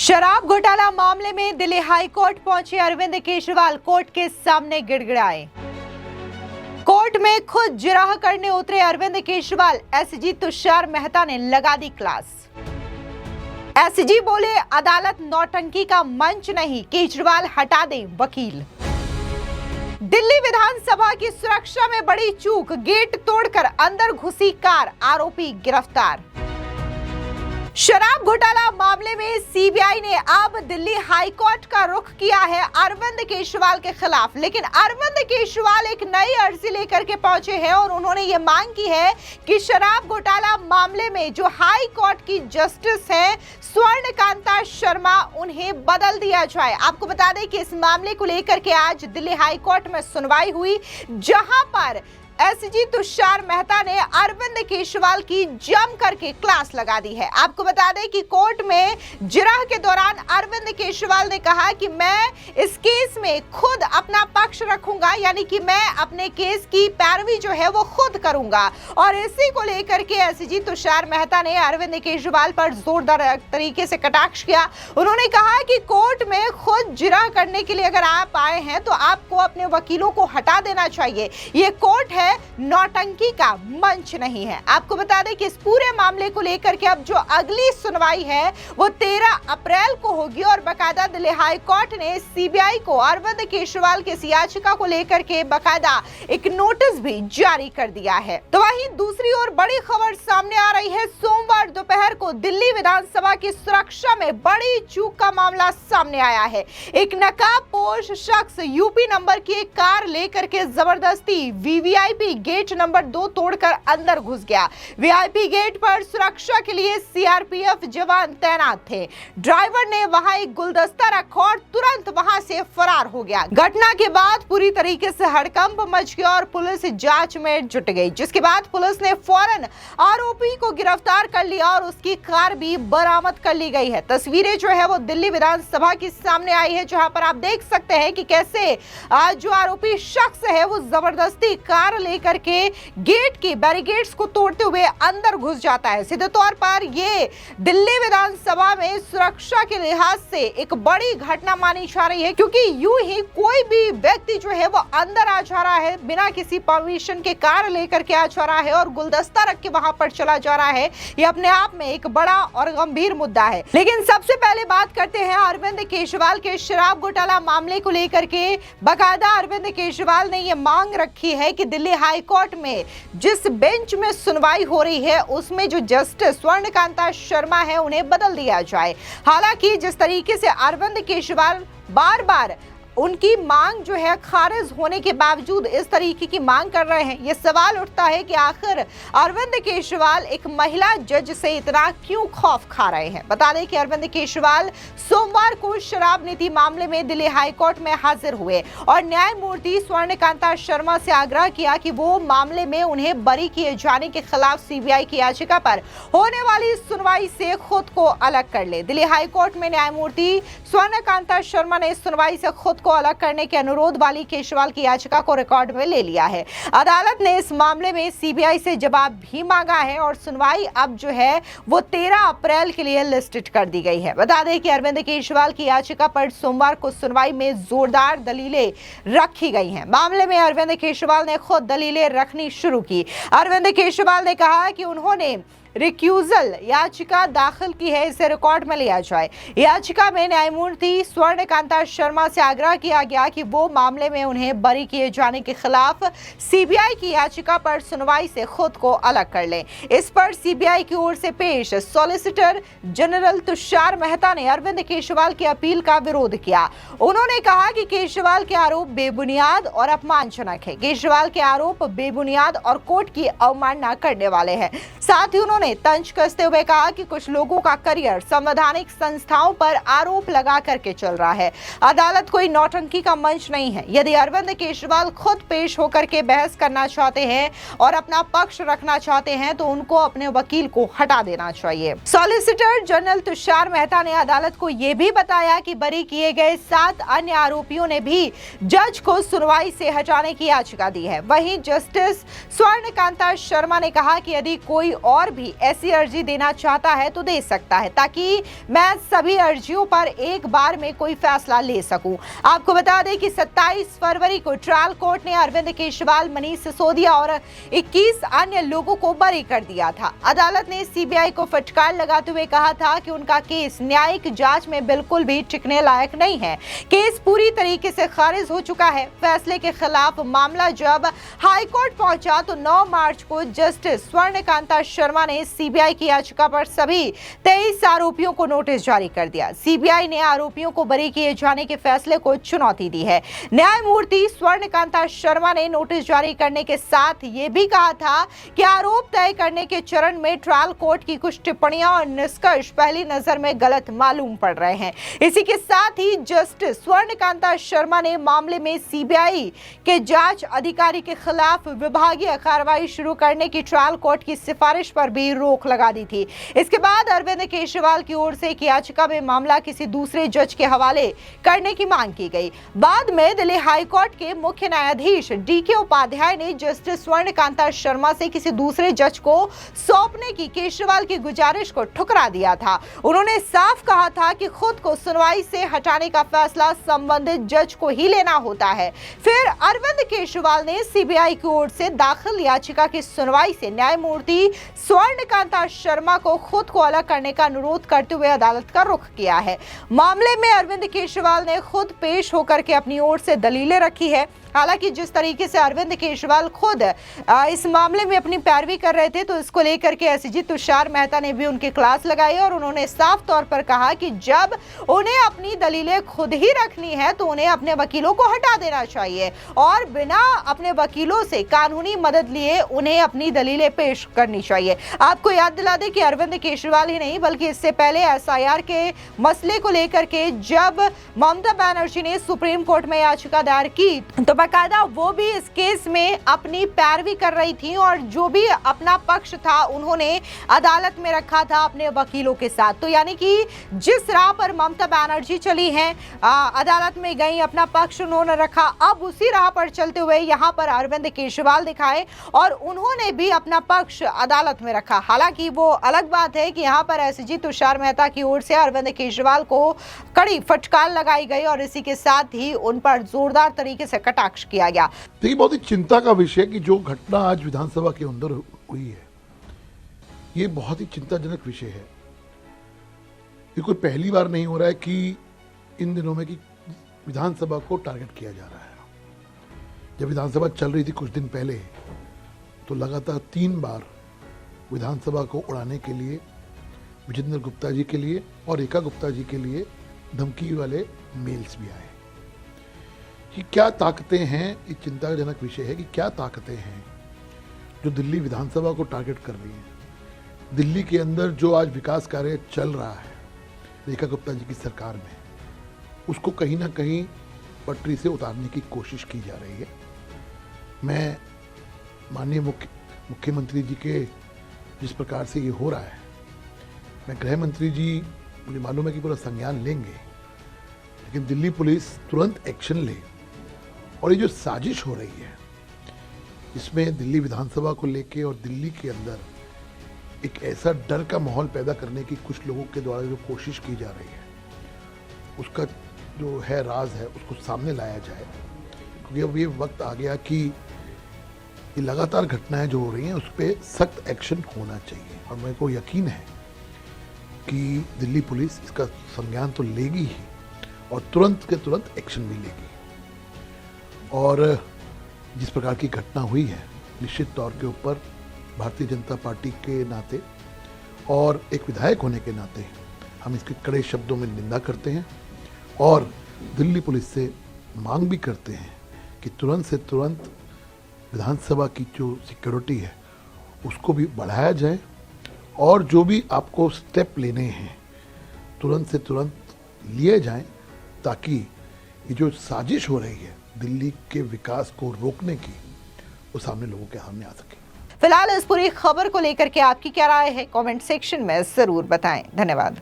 शराब घोटाला मामले में दिल्ली हाई कोर्ट पहुंचे अरविंद केजरीवाल कोर्ट के सामने गिड़गिड़ाए। कोर्ट में खुद जिरह करने उतरे अरविंद केजरीवाल, एसजी तुषार मेहता ने लगा दी क्लास। एसजी बोले, अदालत नौटंकी का मंच नहीं, केजरीवाल हटा दें वकील। दिल्ली विधानसभा की सुरक्षा में बड़ी चूक, गेट तोड़कर अंदर घुसी कार, आरोपी गिरफ्तार। शराब घोटाला मामले में सीबीआई ने अब दिल्ली हाई कोर्ट का रुख किया है अरविंद केजरीवाल के खिलाफ, लेकिन अरविंद केजरीवाल एक नई अर्जी लेकर के पहुंचे हैं और उन्होंने ये मांग की है कि शराब घोटाला मामले में जो हाई कोर्ट की जस्टिस है स्वर्णकांता शर्मा, उन्हें बदल दिया जाए। आपको बता दें कि इस मामले को लेकर के आज दिल्ली हाई कोर्ट में सुनवाई हुई, जहां पर एसजी तुषार मेहता ने अरविंद केजरीवाल की जम करके क्लास लगा दी है। आपको बता दें कि कोर्ट में जिरह के दौरान अरविंद केजरीवाल ने कहा कि मैं इस केस में खुद अपना पक्ष रखूंगा, यानी कि मैं अपने केस की पैरवी जो है वो खुद करूंगा। और इसी को लेकर के एसजी तुषार मेहता ने अरविंद केजरीवाल पर जोरदार तरीके से कटाक्ष किया। उन्होंने कहा कि कोर्ट में खुद जिरह करने के लिए अगर आप आए हैं तो आपको अपने वकीलों को हटा देना चाहिए। ये कोर्ट है, नौटंकी का मंच नहीं है। आपको बता दें कि इस पूरे मामले को लेकर के अब जो अगली सुनवाई है वो 13 अप्रैल को होगी और बकायदा दिल्ली हाई कोर्ट ने सीबीआई को अरविंद केजरीवाल की इस याचिका को लेकर के बकायदा एक नोटिस भी जारी कर दिया है। तो वहीं दूसरी ओर बड़ी खबर सामने आ रही है। सोमवार दोपहर को दिल्ली विधानसभा की सुरक्षा में बड़ी चूक का मामला सामने आया है। एक नकाबपोश शख्स यूपी नंबर की एक कार लेकर के जबरदस्ती वीवीआईपी गेट नंबर 2 तोड़कर अंदर घुस गया। वीआईपी गेट पर सुरक्षा के लिए सीआरपीएफ जवान तैनात थे। ड्राइवर ने वहां एक गुलदस्ता रखा और तुरंत वहां से फरार हो गया। घटना के बाद पूरी तरीके से हड़कंप मच गया और पुलिस जांच में जुट गई, जिसके बाद पुलिस ने फौरन आरोपी को गिरफ्तार कर लिया और उसकी कार भी बरामद कर ली गई है। तस्वीरें जो है वो दिल्ली विधानसभा की सामने आई है, जहां पर आप देख सकते हैं कि कैसे जो आरोपी शख्स है वो जबरदस्ती कार लेकर के गेट की बैरिकेड्स को तोड़ते हुए अंदर घुस जाता है। सीधे तौर पर ये दिल्ली विधानसभा में सुरक्षा के लिहाज से एक बड़ी घटना मानी जा रही है, क्योंकि यूं ही कोई भी व्यक्ति जो है वो अंदर आ जा रहा है बिना किसी परमिशन के, कार लेकर के आ जा रहा है और गुलदस्ता रख के वहां पर चला जा रहा है। ये अपने आप में एक बड़ा और गंभीर मुद्दा है। लेकिन सबसे पहले बात करते हैं अरविंद केजरीवाल के शराब घोटाला मामले को लेकर के। बकायदा अरविंद केजरीवाल ने यह मांग रखी है कि दिल्ली हाई कोर्ट में जिस बेंच में सुनवाई हो रही है उसमें जो जस्टिस स्वर्णकांता शर्मा है उन्हें बदल दिया जाए। हालांकि जिस तरीके से अरविंद केजरीवाल बार बार उनकी मांग जो है खारिज होने के बावजूद इस तरीके की मांग कर रहे हैं, ये सवाल उठता है कि आखिर अरविंद केजरीवाल एक महिला जज से इतना क्यों खौफ खा रहे हैं। बता दें कि अरविंद केजरीवाल सोमवार को शराब नीति मामले में दिल्ली हाई कोर्ट में हाजिर हुए और न्यायमूर्ति स्वर्णकांता शर्मा से आग्रह किया कि वो मामले में उन्हें बरी किए जाने के खिलाफ सीबीआई की याचिका पर होने वाली सुनवाई से खुद को अलग कर ले। दिल्ली हाई कोर्ट में न्यायमूर्ति स्वर्णकांता शर्मा ने इस सुनवाई से खुद को अलग करने के अनुरोध वाली केजरीवाल की याचिका को रिकॉर्ड में ले लिया है। अदालत ने इस मामले में सीबीआई से जवाब भी मांगा है और सुनवाई अब जो है वो 13 अप्रैल के लिए लिस्टेड कर दी गई है। बता दें कि अरविंद केजरीवाल की याचिका पर सोमवार को सुनवाई में जोरदार दलीलें रखी गई हैं। मामले में अरविंद केजरीवाल ने खुद दलीलें रखनी शुरू की। अरविंद केजरीवाल ने कहा कि उन्होंने रिक्यूजल याचिका दाखिल की है, इसे रिकॉर्ड में लिया जाए। याचिका में न्यायमूर्ति स्वर्णकांता शर्मा से आग्रह किया गया कि वो मामले में उन्हें बरी किए जाने के खिलाफ सीबीआई की याचिका पर सुनवाई से खुद को अलग कर लें। इस पर सीबीआई की ओर से पेश सॉलिसिटर जनरल तुषार मेहता ने अरविंद केजरीवाल की अपील का विरोध किया। उन्होंने कहा कि केजरीवाल के आरोप बेबुनियाद और अपमानजनक है। केजरीवाल के आरोप बेबुनियाद और कोर्ट की अवमानना करने वाले हैं। साथ ही उन्होंने तंज कसते हुए कहा कि कुछ लोगों का करियर संवैधानिक संस्थाओं पर आरोप लगा करके चल रहा है। अदालत कोई नौटंकी का मंच नहीं है। यदि अरविंद केजरीवाल खुद पेश होकर के बहस करना चाहते हैं और अपना पक्ष रखना चाहते हैं तो उनको अपने वकील को हटा देना चाहिए। सॉलिसिटर जनरल तुषार मेहता ने अदालत को यह भी बताया कि बरी किए गए 7 अन्य आरोपियों ने भी जज को सुनवाई से हटाने की याचिका दी है। वहीं जस्टिस स्वर्णकांता शर्मा ने कहा कि यदि कोई और भी ऐसी अर्जी देना चाहता है तो दे सकता है, ताकि मैं सभी अर्जियों पर एक बार में कोई फैसला ले सकूं। आपको बता दें कि 27 फरवरी को ट्रायल कोर्ट ने अरविंद केजरीवाल, मनीष सिसोदिया और 21 अन्य लोगों को बरी कर दिया था। अदालत ने सीबीआई को फटकार लगाते हुए कहा था कि उनका केस न्यायिक जांच में बिल्कुल भी टिकने लायक नहीं है। केस पूरी तरीके से खारिज हो चुका है। फैसले के खिलाफ मामला जब हाई कोर्ट पहुंचा तो 9 मार्च को जस्टिस स्वर्णकांता शर्मा ने सीबीआई की याचिका पर सभी 23 आरोपियों को नोटिस जारी कर दिया। सीबीआई ने आरोपियों को बरी किए जाने के फैसले को चुनौती दी है। न्यायमूर्ति स्वर्णकांता शर्मा ने नोटिस जारी करने के साथ ये भी कहा था कि आरोप तय करने के चरण में ट्रायल कोर्ट की कुछ टिप्पणियां और निष्कर्ष पहली नजर में गलत मालूम पड़ रहे हैं। इसी के साथ ही जस्टिस स्वर्णकांता शर्मा ने मामले में सीबीआई के जांच अधिकारी के खिलाफ विभागीय कार्रवाई शुरू करने की ट्रायल कोर्ट की सिफारिश पर भी रोक लगा दी थी। इसके बाद अरविंद केजरीवाल की ओर से एक याचिका में मामला किसी दूसरे जज के हवाले करने की मांग की गई। बाद में दिल्ली हाई कोर्ट के मुख्य न्यायाधीश डीके उपाध्याय ने जस्टिस स्वर्णकांता शर्मा से किसी दूसरे जज को सौंपने की केजरीवाल की गुजारिश को ठुकरा दिया था। उन्होंने साफ कहा था कि खुद को सुनवाई से हटाने का फैसला संबंधित जज को ही लेना होता है। फिर अरविंद केजरीवाल ने सीबीआई की ओर से दाखिल याचिका की सुनवाई से न्यायमूर्ति स्वर्णकांता शर्मा को खुद को अलग करने का अनुरोध करते हुए अदालत का रुख किया है। मामले में अरविंद केजरीवाल ने खुद पेश होकर के अपनी ओर से दलीलें रखी है। हालांकि जिस तरीके से अरविंद केजरीवाल खुद इस मामले में अपनी पैरवी कर रहे थे, तो इसको लेकर के एसएसजी तुषार मेहता ने भी उनकी क्लास लगाई और उन्होंने साफ तौर पर कहा कि जब उन्हें अपनी दलीलें खुद ही रखनी है तो उन्हें अपने वकीलों को हटा देना चाहिए और बिना अपने वकीलों से कानूनी मदद लिए उन्हें अपनी दलीलें पेश करनी चाहिए। आपको याद दिला दें कि अरविंद केजरीवाल ही नहीं बल्कि इससे पहले एसआईआर के मसले को लेकर के जब ममता बनर्जी ने सुप्रीम कोर्ट में याचिका दायर की तो बाकायदा वो भी इस केस में अपनी पैरवी कर रही थी और जो भी अपना पक्ष था उन्होंने अदालत में रखा था अपने वकीलों के साथ। तो यानी कि जिस राह पर ममता बनर्जी चली हैं, अदालत में गई, अपना पक्ष उन्होंने रखा, अब उसी राह पर चलते हुए यहाँ पर अरविंद केजरीवाल दिखाए और उन्होंने भी अपना पक्ष अदालत में रखा। हालांकि वो अलग बात है कि यहाँ पर एसएसजी तुषार मेहता की ओर से अरविंद केजरीवाल को कड़ी फटकार लगाई गई और इसी के साथ ही उन पर जोरदार तरीके से कटाक्ष किया गया। देखिए, बहुत ही चिंता का विषय कि जो घटना आज विधानसभा के अंदर हुई है, ये बहुत ही चिंताजनक विषय है। ये कोई पहली बार नहीं हो रहा है कि इन दिनों में कि विधानसभा को टारगेट किया जा रहा है। जब विधानसभा चल रही थी कुछ दिन पहले, तो लगातार 3 बार विधानसभा को उड़ाने के लिए विजेंद्र गुप्ता जी के लिए और रेखा गुप्ता जी के लिए धमकी वाले मेल्स भी आए। कि क्या ताकतें हैं, ये चिंताजनक विषय है कि क्या ताकतें हैं जो दिल्ली विधानसभा को टारगेट कर रही हैं। दिल्ली के अंदर जो आज विकास कार्य चल रहा है रेखा गुप्ता जी की सरकार में, उसको कहीं ना कहीं पटरी से उतारने की कोशिश की जा रही है। मैं माननीय मुख्यमंत्री जी के जिस प्रकार से ये हो रहा है, मैं गृह मंत्री जी, मुझे मालूम है कि पूरा संज्ञान लेंगे, लेकिन दिल्ली पुलिस तुरंत एक्शन ले। और ये जो साजिश हो रही है, इसमें दिल्ली विधानसभा को लेके और दिल्ली के अंदर एक ऐसा डर का माहौल पैदा करने की कुछ लोगों के द्वारा जो कोशिश की जा रही है, उसका जो है राज है उसको सामने लाया जाए। क्योंकि अब ये वक्त आ गया कि ये लगातार घटनाएं जो हो रही हैं उस पर सख्त एक्शन होना चाहिए और मेरे को यकीन है कि दिल्ली पुलिस इसका संज्ञान तो लेगी ही और तुरंत के तुरंत एक्शन भी लेगी। और जिस प्रकार की घटना हुई है, निश्चित तौर के ऊपर भारतीय जनता पार्टी के नाते और एक विधायक होने के नाते हम इसके कड़े शब्दों में निंदा करते हैं और दिल्ली पुलिस से मांग भी करते हैं कि तुरंत से तुरंत विधानसभा की जो सिक्योरिटी है उसको भी बढ़ाया जाए और जो भी आपको स्टेप लेने हैं तुरंत से तुरंत लिए जाएं, ताकि ये जो साजिश हो रही है दिल्ली के विकास को रोकने की, वो सामने लोगों के सामने आ सके। फिलहाल इस पूरी खबर को लेकर के आपकी क्या राय है, कमेंट सेक्शन में जरूर बताएं। धन्यवाद।